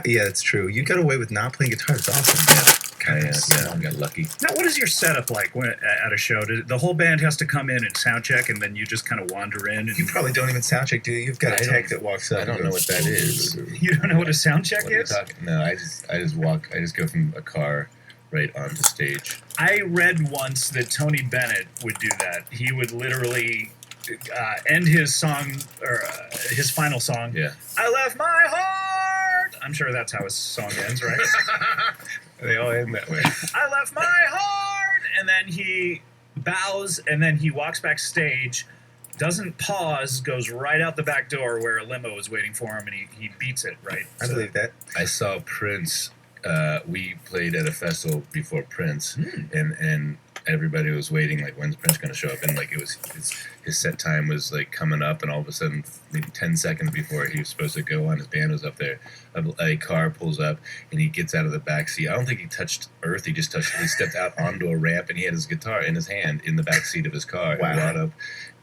Yeah, that's true. You got away with not playing guitar. It's awesome. I got lucky. Now, what is your setup like at a show? The whole band has to come in and sound check, and then you just kind of wander in? And You probably don't even sound check, do you? You've got a tech that walks up. I don't know what that is. You don't know what a sound check What are you is? talking? No, I just walk. I just go from a car right onto stage. I read once that Tony Bennett would do that. He would literally end his song, or his final song. Yeah. I left my heart. I'm sure that's how his song ends, right? They all end that way. I left my heart, and then he bows, and then he walks backstage, doesn't pause, goes right out the back door where a limo is waiting for him, and he beats it, right? I believe that. I saw Prince. We played at a festival before Prince, and everybody was waiting, like, when's Prince going to show up? And, like, it was his set time was, like, coming up, and all of a sudden, maybe 10 seconds before he was supposed to go on, his band was up there. A car pulls up, and he gets out of the back seat. I don't think he touched earth. He stepped out onto a ramp, and he had his guitar in his hand in the back seat of his car. Wow. And brought up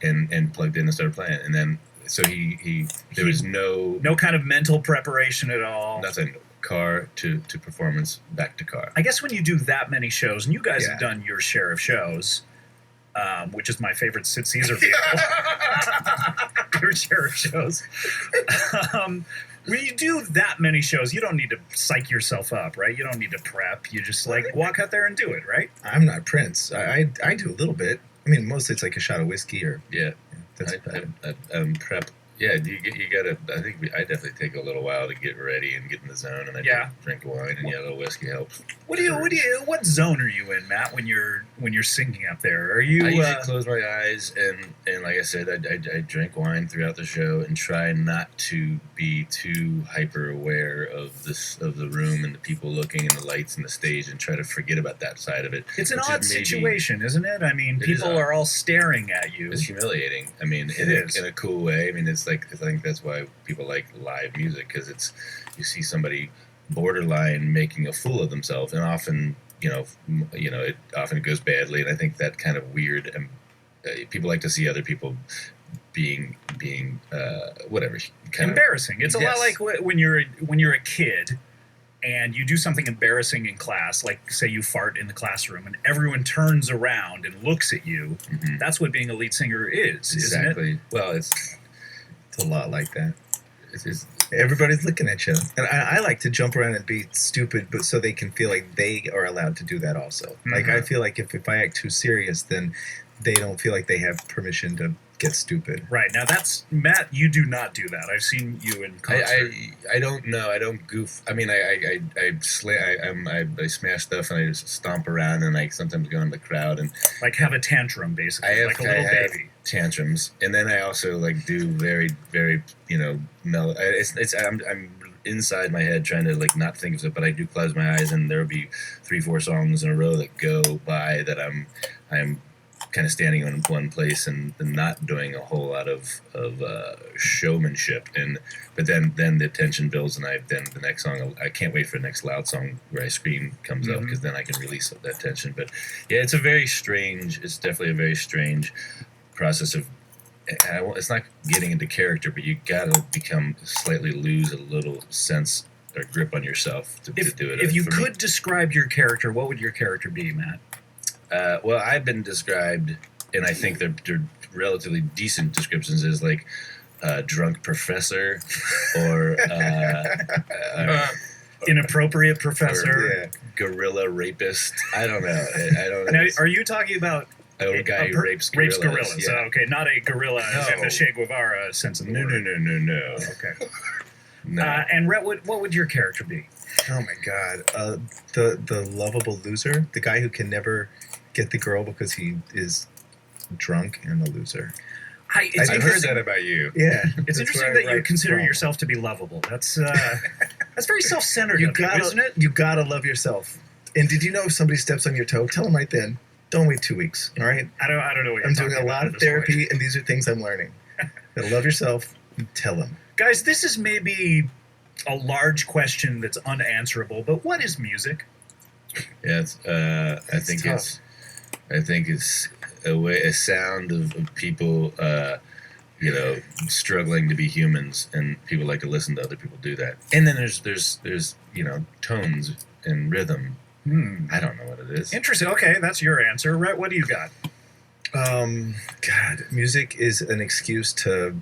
and plugged in and started playing. And then, so there was no kind of mental preparation at all. nothing. Car to performance, back to car. I guess when you do that many shows, and you guys Yeah. have done your share of shows, which is my favorite Sid Caesar vehicle, your share of shows. When you do that many shows, you don't need to psych yourself up, right? You don't need to prep. You just like walk out there and do it, right? I'm not Prince. I do a little bit. I mean, mostly it's like a shot of whiskey or Yeah, that's about it. prep. Yeah, you gotta. I think I definitely take a little while to get ready and get in the zone, and I drink wine, and a little whiskey helps. What zone are you in, Matt? When you're singing up there, are you? I usually close my eyes and like I said, I drink wine throughout the show and try not to be too hyper aware of the room and the people looking and the lights and the stage, and try to forget about that side of it. It's an which odd is maybe- situation, isn't it? I mean, It is people odd. are all staring at you. It's humiliating. I mean, It is. in a cool way. I mean, it's like, I think that's why people like live music, because you see somebody borderline making a fool of themselves, and often it often goes badly. And I think that kind of weird. People like to see other people being whatever kind Embarrassing. It's a lot Yes. like when you're a kid and you do something embarrassing in class, like say you fart in the classroom and everyone turns around and looks at you. Mhm. That's what being a lead singer is, isn't it? Exactly. Well, it's It's a lot like that. it's Everybody's looking at you, and I like to jump around and be stupid, but so they can feel like they are allowed to do that also. Like I feel like if I act too serious, then they don't feel like they have permission to get stupid. Right. Now that's Matt, you do not do that. I've seen you in concert. I don't know. I don't goof. I mean, I smash stuff and I just stomp around, and I sometimes go in the crowd and like have a tantrum basically, like a little have baby. tantrums, and then I also like do very very mellow. I'm inside my head trying to like not think of it, but I do close my eyes, and there'll be 3-4 songs in a row that go by that I'm kind of standing in one place and not doing a whole lot of showmanship, but then the tension builds, and then the next song I can't wait for the next loud song where I scream comes up, because then I can release that tension. But yeah, it's definitely a very strange process of, it's not getting into character, but you gotta lose a little sense or grip on yourself to do it. If you For me. could describe your character, what would your character be, Matt? Well, I've been described, and I think they're relatively decent descriptions, as like a drunk professor or Inappropriate professor. gorilla rapist. I don't know. I don't know. Now, are you talking about a guy who rapes gorillas? Yeah. Okay, not a gorilla in No. the Che Guevara sense of the No, word. no. Okay. No. And Rhett, what would your character be? Oh my god, the lovable loser, the guy who can never get the girl because he is drunk and a loser. It's I've heard interesting. that about you. Yeah, It's interesting that you consider yourself to be lovable. That's very self-centered, You of you, isn't it? You gotta love yourself. And did you know if somebody steps on your toe, tell them right then. Don't wait 2 weeks. All right. I don't know what you're I'm talking doing a about lot at of this point. therapy, and these are things I'm learning. You gotta love yourself. And tell them. Guys, this is maybe a large question that's unanswerable, but what is music? Yeah, I think tough. it's a sound of people struggling to be humans, and people like to listen to other people do that. And then there's tones and rhythm. I don't know what it is. Interesting. Okay, that's your answer. Rhett, what do you got? God, music is an excuse to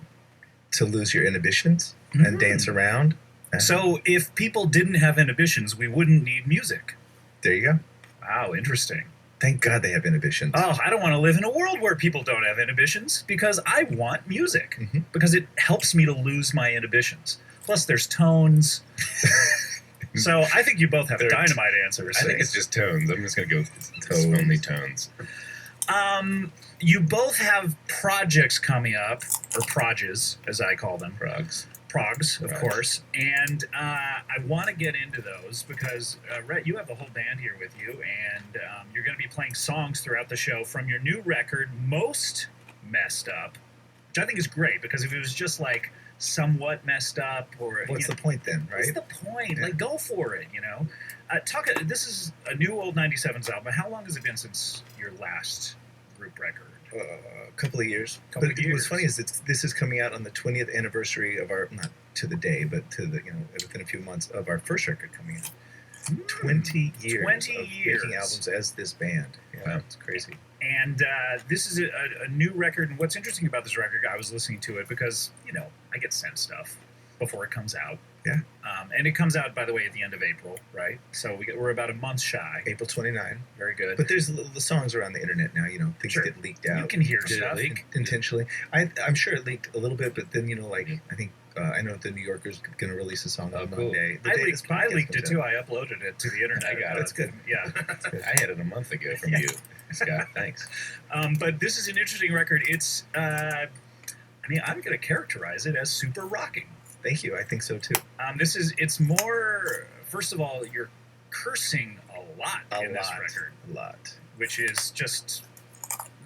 lose your inhibitions and dance around. So if people didn't have inhibitions, we wouldn't need music. There you go. Wow, interesting. Thank God they have inhibitions. Oh, I don't want to live in a world where people don't have inhibitions because I want music because it helps me to lose my inhibitions. Plus, there's tones. So I think you both have dynamite answers. I think it's just tones. I'm just going to go with tones. Only tones. You both have projects coming up, or proges, as I call them. Progs, of course. And I want to get into those because, Rhett, you have the whole band here with you, and you're going to be playing songs throughout the show from your new record, Most Messed Up, which I think is great because if it was just like somewhat messed up or... What's the point then, right? What's the point? Yeah. Like, go for it, This is a new Old 97s album. How long has it been since your last group record? A couple of years. What's funny is this is coming out on the 20th anniversary of our, not to the day, but to the within a few months of our first record coming out. 20 years. 20 of years making albums as this band. Yeah, it's crazy. And this is a new record. And what's interesting about this record, I was listening to it because I get sent stuff before it comes out. Yeah. And it comes out, by the way, at the end of April, right? So we're about a month shy. April 29. Very good. But there's the songs around the internet now. Things get leaked out. You can hear Did stuff. it leak? Intentionally. I'm sure it leaked a little bit, but then I think I know the New Yorker's going to release a song on Monday. I leaked it too. I uploaded it to the internet. I got it. That's good. Yeah. I had it a month ago from you, Scott. Thanks. But this is an interesting record. It's, I'm going to characterize it as super rocking. Thank you. I think so too. It's more, first of all, you're cursing a lot in this record. A lot. Which is just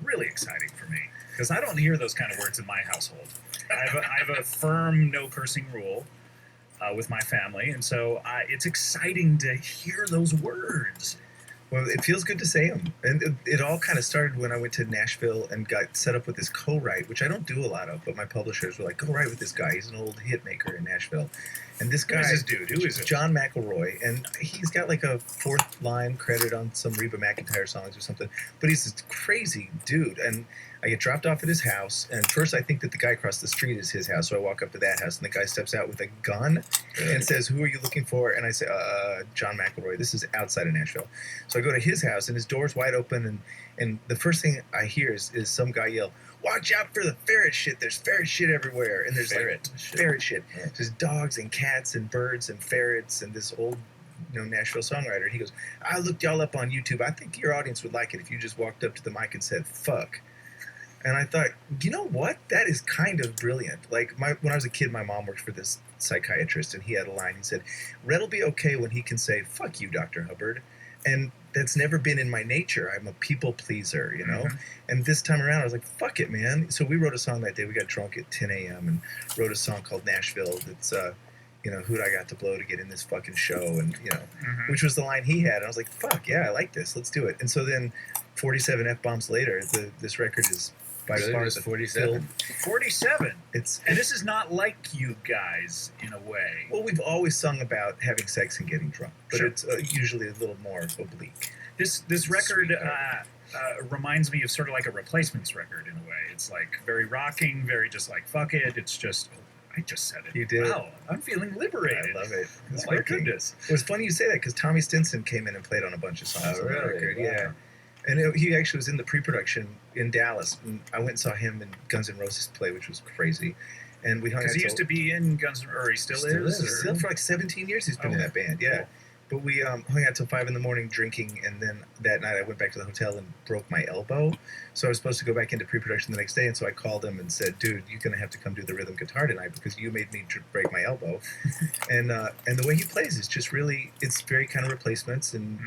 really exciting for me. Because I don't hear those kind of words in my household. I have a firm no cursing rule with my family. And so it's exciting to hear those words. Well, it feels good to say them. And it all kind of started when I went to Nashville and got set up with this co-write, which I don't do a lot of, but my publishers were like, go write with this guy. He's an old hit maker in Nashville. And this guy... Who is this dude? Who is it? John McElroy. And he's got like a 4th line credit on some Reba McEntire songs or something. But he's this crazy dude. And I get dropped off at his house, and first I think that the guy across the street is his house, so I walk up to that house, and the guy steps out with a gun and says, who are you looking for? And I say, John McElroy. This is outside of Nashville. So I go to his house, and his door's wide open, and the first thing I hear is some guy yell, watch out for the ferret shit. There's ferret shit everywhere. And there's ferret shit. Yeah. There's dogs and cats and birds and ferrets and this old Nashville songwriter. And he goes, I looked y'all up on YouTube. I think your audience would like it if you just walked up to the mic and said, fuck. And I thought, you know what? That is kind of brilliant. Like, when I was a kid, my mom worked for this psychiatrist, and he had a line. He said, Rhett'll be okay when he can say, fuck you, Dr. Hubbard. And that's never been in my nature. I'm a people pleaser, Mm-hmm. And this time around, I was like, fuck it, man. So we wrote a song that day. We got drunk at 10 a.m. and wrote a song called Nashville that's, who'd I got to blow to get in this fucking show? And, which was the line he had. And I was like, fuck, yeah, I like this. Let's do it. And so then 47 F-bombs later, this record is... By far, 47. 47. And this is not like you guys in a way. Well, we've always sung about having sex and getting drunk, but Sure. It's usually a little more oblique. This record reminds me of sort of like a Replacements record in a way. It's like very rocking, very just like fuck it. It's just I just said it. You did. Wow, I'm feeling liberated. I love it. It's Oh my working. goodness. It was funny you say that because Tommy Stinson came in and played on a bunch of songs on that really? record. Wow. Yeah. And he actually was in the pre-production in Dallas. And I went and saw him and Guns N' Roses play, which was crazy. And we hung out. Because he used to be in Guns N' Roses, or he still is? Or? Still for like 17 years he's been in that band, yeah. Cool. But we hung out till 5 a.m. drinking, and then that night I went back to the hotel and broke my elbow. So I was supposed to go back into pre-production the next day, and so I called him and said, dude, you're going to have to come do the rhythm guitar tonight because you made me break my elbow. And the way he plays is just really, it's very kind of Replacements, and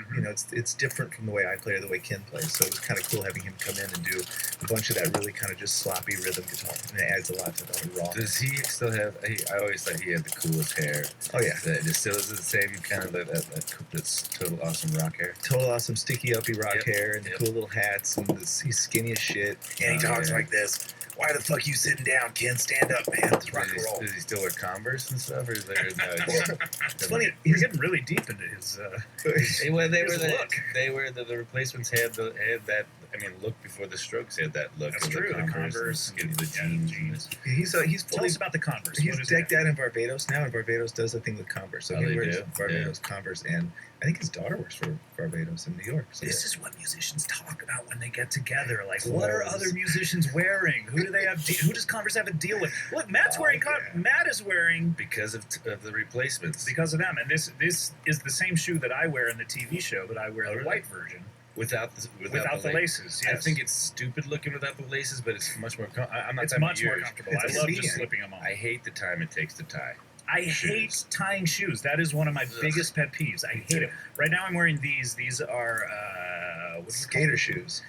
it's different from the way I play or the way Ken plays. So it was kind of cool having him come in and do a bunch of that really kind of just sloppy rhythm guitar, and it adds a lot to the raw. Does he still have? I always thought he had the coolest hair. Oh yeah, That just still is the same kind of that's total awesome rock hair. total awesome sticky uppy rock Yep. hair and the Yep. cool little hats, and he's skinny as shit, and he talks like this. Why the fuck you sitting down, Ken? Stand up, man. It's rock and roll. Does he still wear Converse and stuff, or is there? No, It's funny. He's getting really deep into his. They were His the look. they were the replacements had that. I mean, look before the Strokes had that look. That's of true. The The Converse, and the yeah, jeans. He's Tell fully us about the Converse. he's What is decked that? out in Barbados now, and Barbados does a thing with Converse. So Oh, he they wears do? Barbados Converse, and I think his daughter works for Barbados in New York. So This is what musicians talk about when they get together. Like, what are Clothes. other musicians wearing? Who do they have? Who does Converse have a deal with? Look, Matt's Oh, wearing. yeah. Matt is wearing Because of the replacements. because of them. And this is the same shoe that I wear in the TV show, but I wear Oh, the really? white version without without the laces. Yes. I think it's stupid looking without the laces, but it's much more. I'm not. it's that much more yours. comfortable. It's I a love convenient. just slipping them on. I hate the time it takes to tie. I shoes. hate tying shoes. That is one of my Ugh. biggest pet peeves. I hate it. Right now, I'm wearing these. These are what do you call skater them? shoes.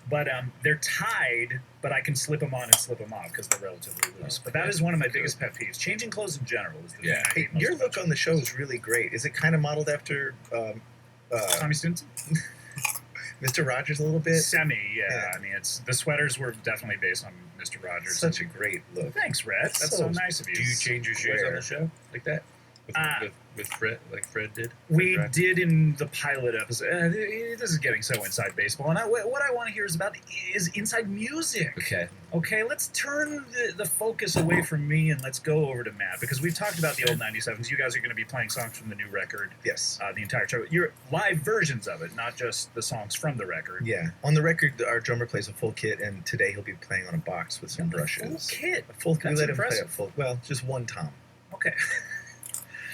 But they're tied, but I can slip them on and slip them off because they're relatively loose. But that is one of my biggest pet peeves. Changing clothes in general is the Yeah. thing I Hey, hate most your about look on the show is really great. Is it kind of modeled after Tommy Stinson. Mr. Rogers a little bit? Semi, yeah. Yeah. I mean, it's the sweaters were definitely based on Mr. Rogers. Such a great look. Thanks, Red. That's so So nice of you. Do you change your shoes on Square. the show like that? With Fred, like Fred did? We Fred? did in the pilot episode. This is getting so inside baseball, and what I want to hear is inside music. Okay. Okay, let's turn the focus away from me and let's go over to Matt because we've talked about the old 97s. You guys are going to be playing songs from the new record, Yes. the entire show. Your live versions of it, not just the songs from the record. Yeah. On the record, our drummer plays a full kit, and today he'll be playing on a box with some Full brushes. kit. A full. We That's let him play a impressive. full. Well, just one tom. Okay.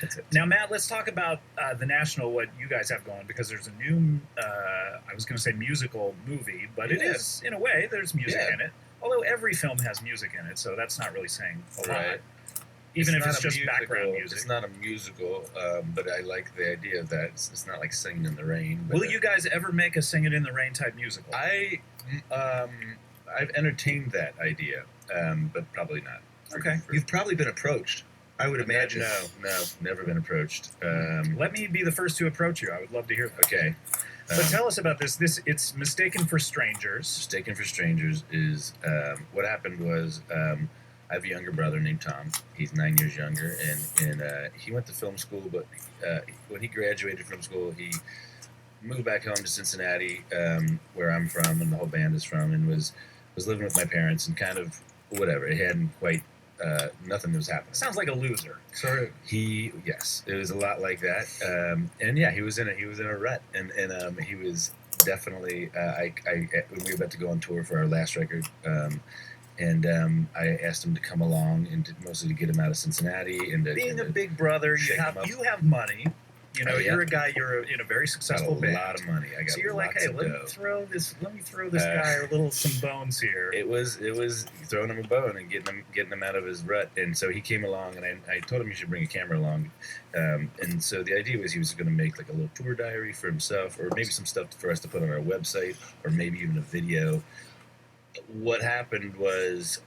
That's it. Now, Matt, let's talk about the National, what you guys have going, because there's a new, I was going to say musical movie, but it Yeah. is, in a way, there's music Yeah. in it. Although every film has music in it, so that's not really saying a lot. Right. Even if not it's a just musical, background music. It's not a musical, but I like the idea of that. It's not like singing in the rain. But Will you guys ever make a Sing It in the Rain type musical? I've entertained that idea, but probably not. Okay. You've probably been approached. I would imagine. No, never been approached. Let me be the first to approach you. I would love to hear that. Okay. But tell us about this. It's Mistaken for Strangers. Mistaken for Strangers is what happened was I have a younger brother named Tom. He's 9 years younger, and he went to film school. But when he graduated from school, he moved back home to Cincinnati, where I'm from, and the whole band is from, and was living with my parents, and kind of whatever. It hadn't quite nothing was happening. Sounds like a loser. Sort of. Yes, it was a lot like that, and yeah, he was in a rut, and he was definitely. When we were about to go on tour for our last record, and I asked him to come along, and mostly to get him out of Cincinnati, and Being a big brother, shake him up. you have money. You know, Oh, yeah. you're a guy. You're in a very got successful a band. lot of money. I got So you're like, lots hey, of let me dough. throw this guy some bones here. It was throwing him a bone and getting him out of his rut. And so he came along, and I told him he should bring a camera along. And so the idea was he was going to make like a little tour diary for himself, or maybe some stuff for us to put on our website, or maybe even a video. What happened was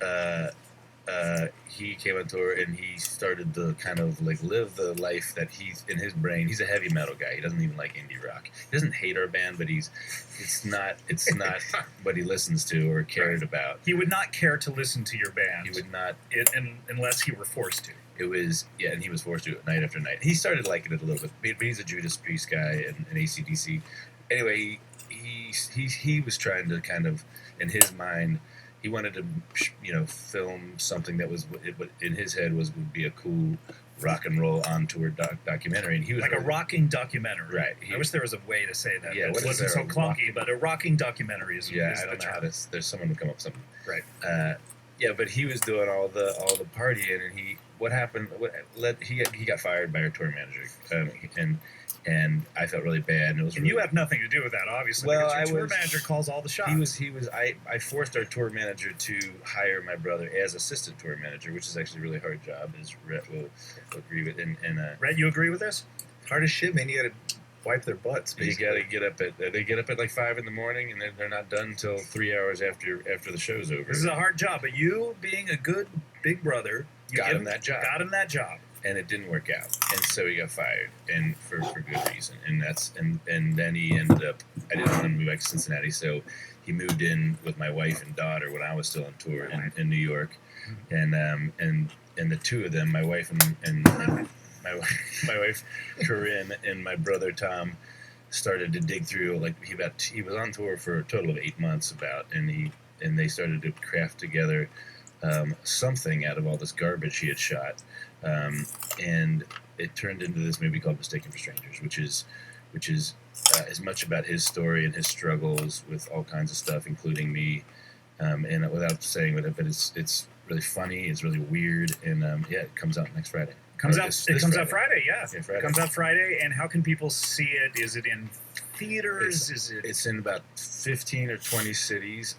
he came on tour and he started to kind of like live the life that he's in his brain. He's a heavy metal guy. He doesn't even like indie rock. He doesn't hate our band, but it's not what he listens to or cared about. He would not care to listen to your band. He would not. Unless he were forced to. It was and he was forced to it night after night. He started liking it a little bit, but he's a Judas Priest guy and an AC/DC. Anyway, he was trying to kind of, in his mind, he wanted to film something that was in his head would be a cool rock and roll on tour documentary, and he was Like a rocking documentary. Right. I wish there was a way to say that. Yeah, It what is wasn't so there, a clunky, but a rocking documentary is I the don't know how term. to. There's someone to come up with something. Right. But he was doing all the partying, and what happened? He got fired by our tour manager, and I felt really bad. And it was. And really, you have nothing to do with that, obviously. Well, because your I tour was- manager calls all the shots. I forced our tour manager to hire my brother as assistant tour manager, which is actually a really hard job, as Rhett will agree with. And Red, you agree with this? Hard as shit, man. You got to wipe their butts. you Basically. got to get up at they get up at like 5 a.m, and they're not done until 3 hours after the show's over. This is a hard job, but you, being a good big brother, you Got give him that job. Got him that job. and it didn't work out, and so he got fired, and for good reason. And then he ended up. I didn't want him to move back to Cincinnati, so he moved in with my wife and daughter when I was still on tour in New York, and the two of them, my wife and my wife Corinne and my brother Tom, started to dig through. Like he was on tour for a total of 8 months and they started to craft together something out of all this garbage he had shot, and it turned into this movie called Mistaken for Strangers, which is as much about his story and his struggles with all kinds of stuff, including me, and without saying what, but it's really funny, it's really weird, and it comes out next Friday. It comes out Friday, yeah. Friday. It comes out Friday, and how can people see it? Is it in theaters? It's in about 15 or 20 cities,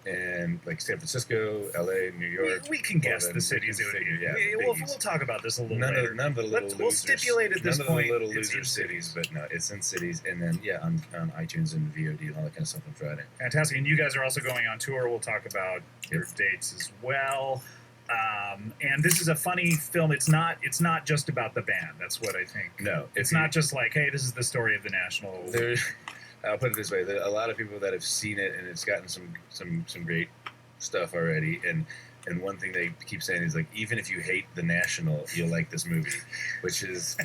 and like San Francisco, LA, New York. We can guess the cities it would be. Yeah, we'll talk about this a little later. None of the little losers. We'll stipulate at this point. None of the little loser cities, but no, it's in cities, and then on iTunes and VOD and all that kind of stuff on Friday. Fantastic, and you guys are also going on tour. We'll talk about your dates as well. And this is a funny film. It's not just about the band. That's what I think. No, it's not just like, hey, this is the story of the National. I'll put it this way: there are a lot of people that have seen it, and it's gotten some great stuff already. And one thing they keep saying is like, even if you hate the National, you'll like this movie, which is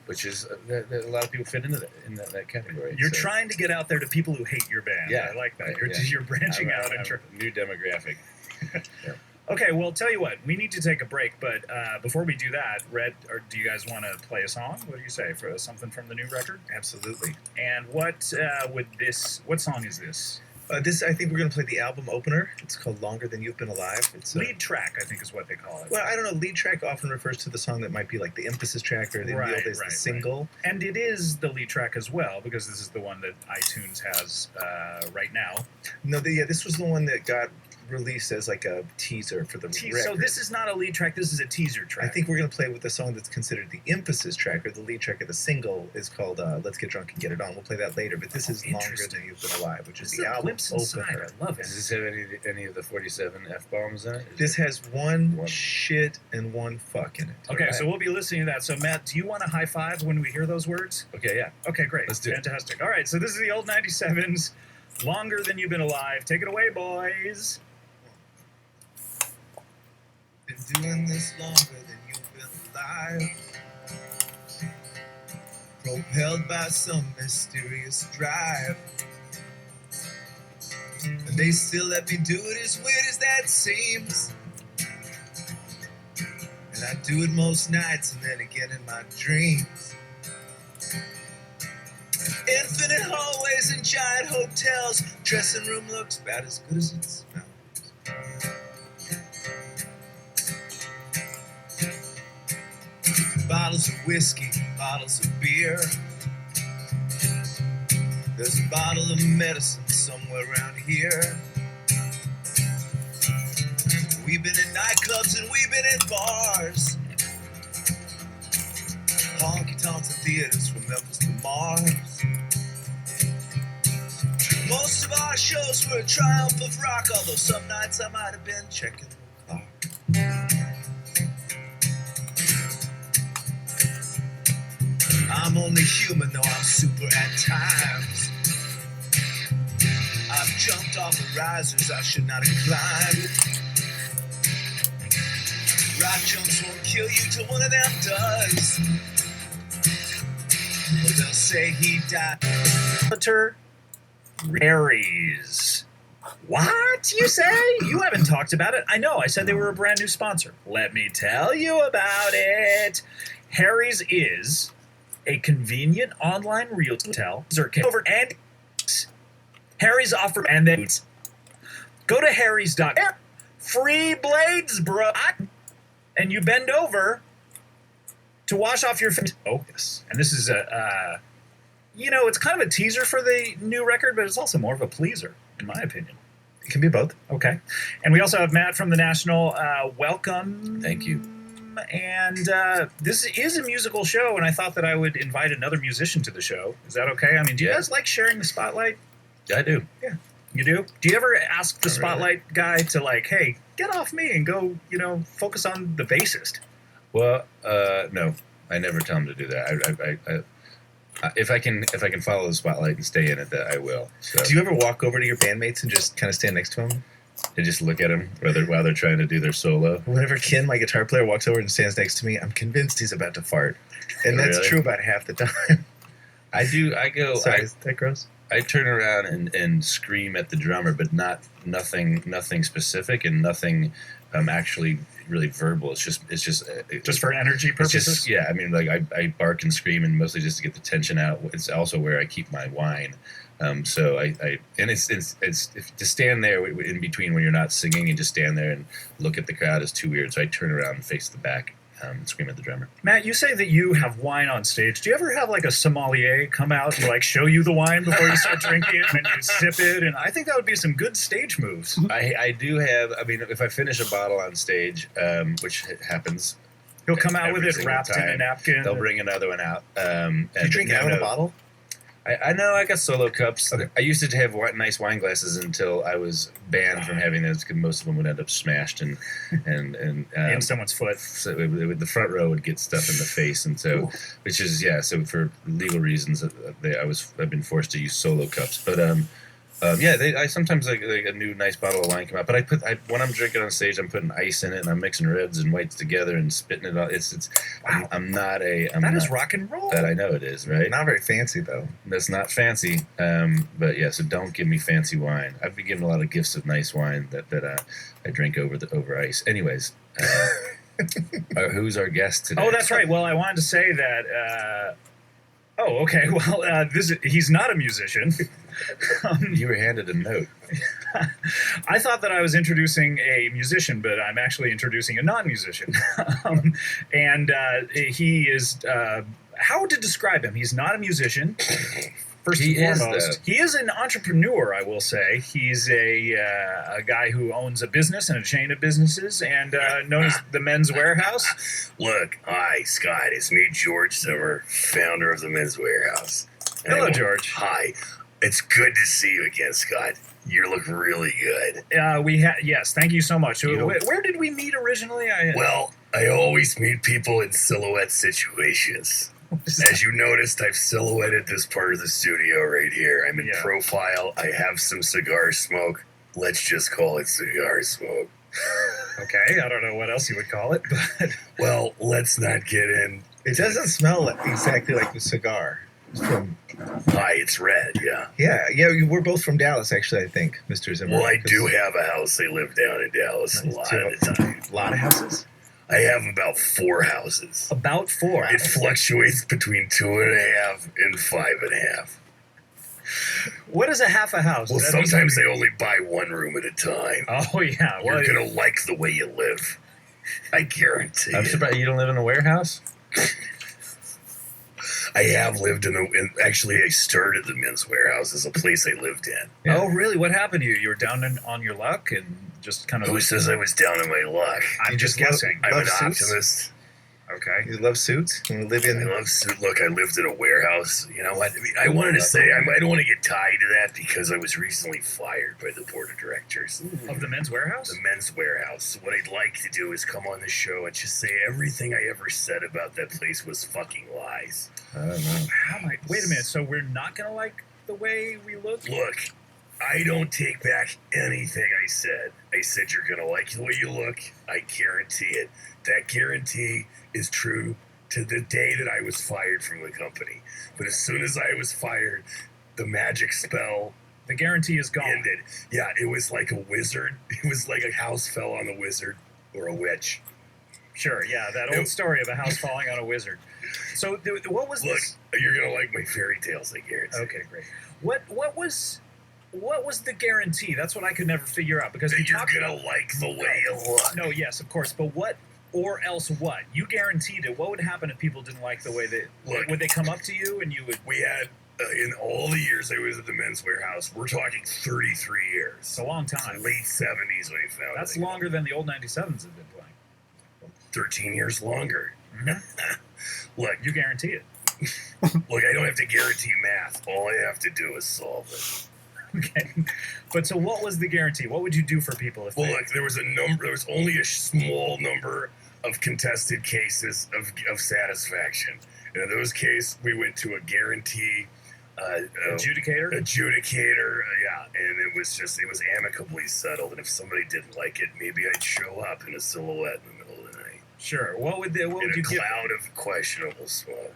a lot of people fit into that category. You're trying to get out there to people who hate your band. Yeah, I like that. yeah. You're branching out. I'm a new demographic. Yeah. Okay, well, tell you what, we need to take a break, but before we do that, Red, do you guys want to play a song? What do you say, for something from the new record? Absolutely. And what song is this? This, I think we're going to play the album opener. It's called Longer Than You've Been Alive. It's lead track, I think is what they call it. Well, I don't know. Lead track often refers to the song that might be like the emphasis track or in the old days the single. Right. And it is the lead track as well, because this is the one that iTunes has right now. No, this was the one that got released as like a teaser for the record. So this is not a lead track, this is a teaser track. I think we're going to play with the song that's considered the emphasis track, or the lead track of the single is called Let's Get Drunk and Get It On. We'll play that later, but this is Longer Than You've Been Alive, which is the album opener. I love it. Does this have any of the 47 F-bombs in it? This has one shit and one fuck in it. Okay, so we'll be listening to that. So Matt, do you want a high five when we hear those words? Okay, yeah. Okay, great. Let's do it. Fantastic. All right, so this is the old 97s, Longer Than You've Been Alive. Take it away, boys. Been doing this longer than you've been alive, propelled by some mysterious drive, and they still let me do it, as weird as that seems. And I do it most nights and then again in my dreams. Infinite hallways and giant hotels, dressing room looks about as good as it smells. Bottles of whiskey, bottles of beer. There's a bottle of medicine somewhere around here. We've been in nightclubs and we've been in bars, honky-tonks and theaters from Memphis to Mars. Most of our shows were a triumph of rock, although some nights I might have been checking the clock. I'm only human, though I'm super at times. I've jumped off of risers I should not have climbed. Rock jumps won't kill you till one of them does, or they'll say he died. Harry's. What? You say? You haven't talked about it. I know. I said they were a brand new sponsor. Let me tell you about it. Harry's is a convenient online retail over and Harry's offer and then go to Harry's.com. Free blades, bro. And you bend over to wash off your face. Oh, yes. And this is it's kind of a teaser for the new record, but it's also more of a pleaser, in my opinion. It can be both. Okay. And we also have Matt from the National. Welcome. Thank you. And this is a musical show, and I thought that I would invite another musician to the show. Is that okay? I mean, do you guys like sharing the spotlight? I do. Yeah. You do? Do you ever ask the spotlight guy to, like, hey, get off me and go, focus on the bassist? Well, no, I never tell them to do that. If I can follow the spotlight and stay in it, that I will. So Do you ever walk over to your bandmates and just kind of stand next to them? I just look at them while they're trying to do their solo. Whenever Ken, my guitar player, walks over and stands next to me, I'm convinced he's about to fart, and that's Really? true about half the time. I do. I go. Sorry, is that gross? I turn around and scream at the drummer, but nothing specific and nothing actually really verbal. It's just Just for energy it's purposes. just yeah. I mean, like I bark and scream, and mostly just to get the tension out. It's also where I keep my wine. So I and it's if, to stand there in between when you're not singing and just stand there and look at the crowd is too weird. So I turn around and face the back and scream at the drummer. Matt, you say that you have wine on stage. Do you ever have like a sommelier come out and like show you the wine before you start drinking it and you sip it? And I think that would be some good stage moves. I do have. I mean, if I finish a bottle on stage, which happens, He'll come out with Every it single wrapped in a time. napkin. they'll bring another one out. You drink out of a bottle? I know I got solo cups. Okay. I used to have nice wine glasses until I was banned from having those because most of them would end up smashed and in someone's foot. so the front row would get stuff in the face, and so Ooh. which is so for legal reasons I've been forced to use solo cups, but I sometimes like a new nice bottle of wine come out, but when I'm drinking on stage, I'm putting ice in it and I'm mixing reds and whites together and spitting it out. Wow. I'm not That is rock and roll. that I know it is, right? Not very fancy though. That's not fancy, but yeah. So don't give me fancy wine. I've been given a lot of gifts of nice wine that I drink over ice. Anyways, who's our guest today? Oh, that's right. Well, I wanted to say that. Oh, okay. Well, he's not a musician. You were handed a note. I thought that I was introducing a musician, but I'm actually introducing a non-musician. He is. How to describe him? He's not a musician. First He and is, foremost, though. he is an entrepreneur. I will say he's a guy who owns a business and a chain of businesses, and known as the Men's Warehouse. Look, hi, Scott. It's me, George Zimmer, founder of the Men's Warehouse. And Hello, George. Hi. It's good to see you again, Scott. You look really good. Yes, thank you so much. You know- Where did we meet originally? Well, I always meet people in silhouette situations. As you noticed, I've silhouetted this part of the studio right here. I'm in Yeah. profile. I have some cigar smoke. Let's just call it cigar smoke. Okay, I don't know what else you would call it, but Well, let's not get in. It doesn't smell exactly like the cigar. It's from Hi, it's red, yeah. yeah. We're both from Dallas, actually. I think, Mr. Zimmer. Well, I do have a house. I live down in Dallas a Nice, lot too. of the time. a lot of houses. I have about 4 houses. about 4. It fluctuates between 2.5 and 5.5. What is a half a house? Well, That means- sometimes I only buy 1 room at a time. Oh yeah. Well, You're gonna like the way you live. I guarantee I'm it. surprised you don't live in a warehouse. I have lived actually, I started the Men's Warehouse as a place I lived in. Yeah. Oh really? What happened to you? You were down on your luck and just kind of. Who says I was down in my luck? I'm You just just guessing. I'm Love an suits? optimist. Okay. You love suits and live I in. love suit. Look, I lived in a warehouse. You know what? I mean, I wanted to say I don't want to get tied to that because I was recently fired by the board of directors. Of the Men's Warehouse. The Men's Warehouse. So what I'd like to do is come on the show and just say everything I ever said about that place was fucking lies. I don't know. How am I? Wait a minute. So we're not gonna like the way we look? Look, I don't take back anything I said. I said you're gonna like the way you look. I guarantee it. That guarantee is true to the day that I was fired from the company. But as soon as I was fired, the magic spell The guarantee is gone. ended. Yeah, it was like a wizard. It was like a house fell on a wizard or a witch. Sure. Yeah. That old story of a house falling on a wizard. So what was Look, this? you're gonna like my fairy tales, I guarantee. Okay, great. What was the guarantee? That's what I could never figure out because That you you're talked gonna like the way you look. No, yes, of course, but what or else what? You guaranteed it. What would happen if people didn't like the way they Look. would they come up to you and you would? We had in all the years I was at the Men's Warehouse, we're talking 33 years. It's a long time. Late 70s when I found That's it. longer than the old 97s have been playing. 13 years longer. Look, You guarantee it. look, I don't have to guarantee math. All I have to do is solve it. Okay, but so what was the guarantee? What would you do for people if? Well, they, look, there was only a small number of contested cases of satisfaction. And in those cases, we went to a guarantee Adjudicator? adjudicator, yeah, and it was amicably settled. And if somebody didn't like it, maybe I'd show up in a silhouette in the middle of the night Sure. What would in you a give? cloud of questionable smoke.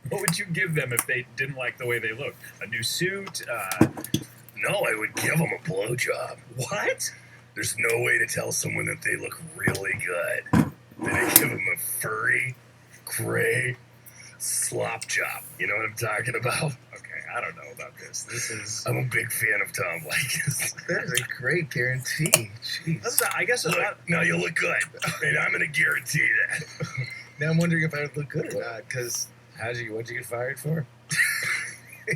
What would you give them if they didn't like the way they look? A new suit? No, I would give them a blowjob. What? There's no way to tell someone that they look really good. Then I give them a furry, gray slop job. You know what I'm talking about? Okay, I don't know about this. This is. I'm a big fan of Tom Likas. That is a great guarantee. Jeez. I guess a Look, lot. now you look good, and I'm going to guarantee that. Now I'm wondering if I would look good or not, because What'd you get fired for?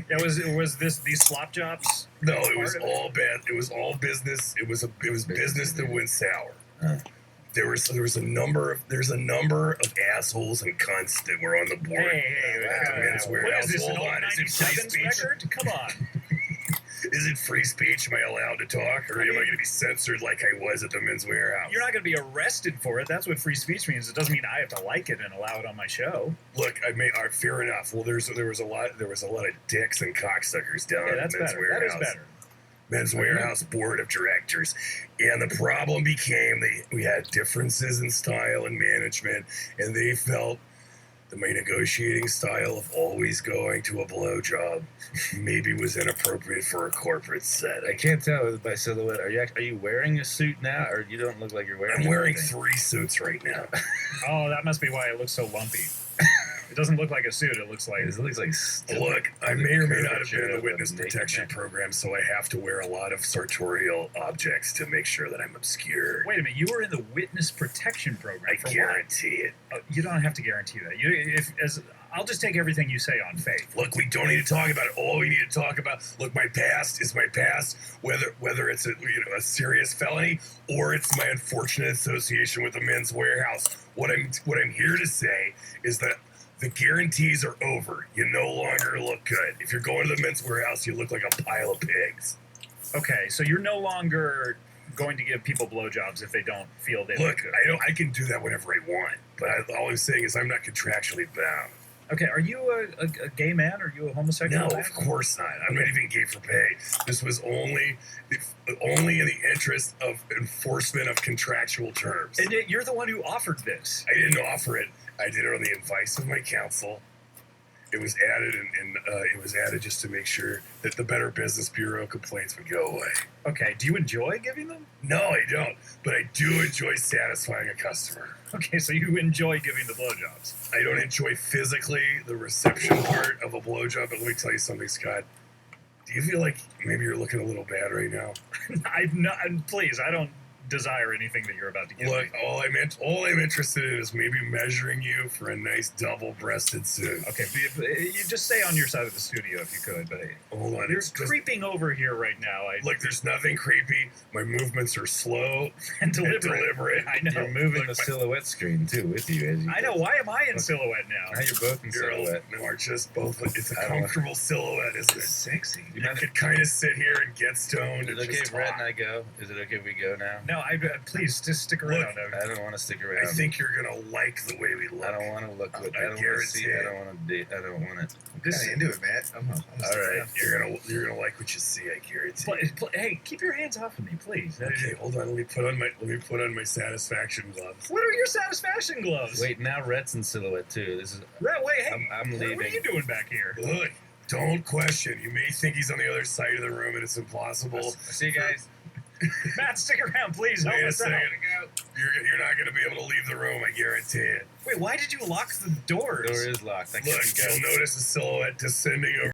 Yeah, was this these slop jobs? No, it was Part of all bad. It was all business. It was business that went sour. Huh. There's a number of assholes and cunts that were on the board. Hey, at the Men's what Warehouse. is this? An Hold old on, is it free 97 speech? record? Come on. Is it free speech? Am I allowed to talk, or am I going to be censored like I was at the Men's Warehouse? You're not going to be arrested for it. That's what free speech means. It doesn't mean I have to like it and allow it on my show. Look, fair enough. Well, there was a lot of dicks and cocksuckers down Yeah, at that's the Men's better. That Warehouse. is better. Men's Warehouse board of directors, and the problem became we had differences in style and management, and they felt that my negotiating style of always going to a blowjob maybe was inappropriate for a corporate set. I can't tell by silhouette. Are you wearing a suit now, or you don't look like you're wearing? I'm wearing anything? 3 suits right now. Oh, that must be why it looks so lumpy. It doesn't look like a suit. It looks like It looks like stiff. Look, I may or may not have been in curvature the of witness a naked protection neck. program, so I have to wear a lot of sartorial objects to make sure that I'm obscure. Wait a minute. You were in the witness protection program. I For what? guarantee it. You don't have to guarantee that. I'll just take everything you say on faith. Look, we don't need to talk about it. All we need to talk about, look, my past is my past, whether it's a serious felony or it's my unfortunate association with the Men's Warehouse. What I'm here to say is that the guarantees are over. You no longer look good. If you're going to the Men's Warehouse, you look like a pile of pigs. Okay, so you're no longer going to give people blowjobs if they don't feel they look Look, good. I can do that whenever I want, but all I'm saying is I'm not contractually bound. Okay, are you a gay man? Are you a homosexual? No, man? of course not. I'm not even gay for pay. This was only in the interest of enforcement of contractual terms. And yet you're the one who offered this. I didn't offer it. I did it on the advice of my counsel. It was added, and it was added just to make sure that the Better Business Bureau complaints would go away. Okay, do you enjoy giving them? No, I don't. But I do enjoy satisfying a customer. Okay, so you enjoy giving the blowjobs. I don't enjoy physically the reception part of a blowjob, but let me tell you something, Scott. Do you feel like maybe you're looking a little bad right now? I'm not. Please, I don't desire anything that you're about to give Look, me. all I'm interested in is maybe measuring you for a nice double-breasted suit. Okay, you just stay on your side of the studio if you could. But Hold on, you're it's just, creeping over here right now. look, there's nothing creepy. My movements are slow And deliberate. deliberate. I know. You're moving Look, the silhouette screen too with you as you. I know. Why am I in silhouette now? Now you're both in silhouette. We're just both. It's a I don't- comfortable silhouette, isn't it? sexy. You You mind could kind of sit here and get stoned Is and it okay just if Brett talk. and I go? Is it okay if we go now? No, please just stick Look, around. I don't want to stick I around. think you're gonna like the way we look. I don't want to look. Good. I I don't want to guarantee see. it. I don't want to date. I don't want it. This is into it, Matt. I'm All right. You're gonna like what you see. I guarantee. Hey, keep your hands off of me, please. Okay, hold on. Let me put on my satisfaction gloves. What are your satisfaction gloves? Wait, now Rhett's in silhouette too. This is. Wait, hey, I'm what leaving. are you doing back here? Look, don't question. You may think he's on the other side of the room, and it's impossible. See you guys. Matt, stick around, please. Help Wait a us out. second. You're not gonna be able to leave the room. I guarantee it. Wait, why did you lock the doors? The door is locked. I Look, can't go. you'll notice a silhouette descending over.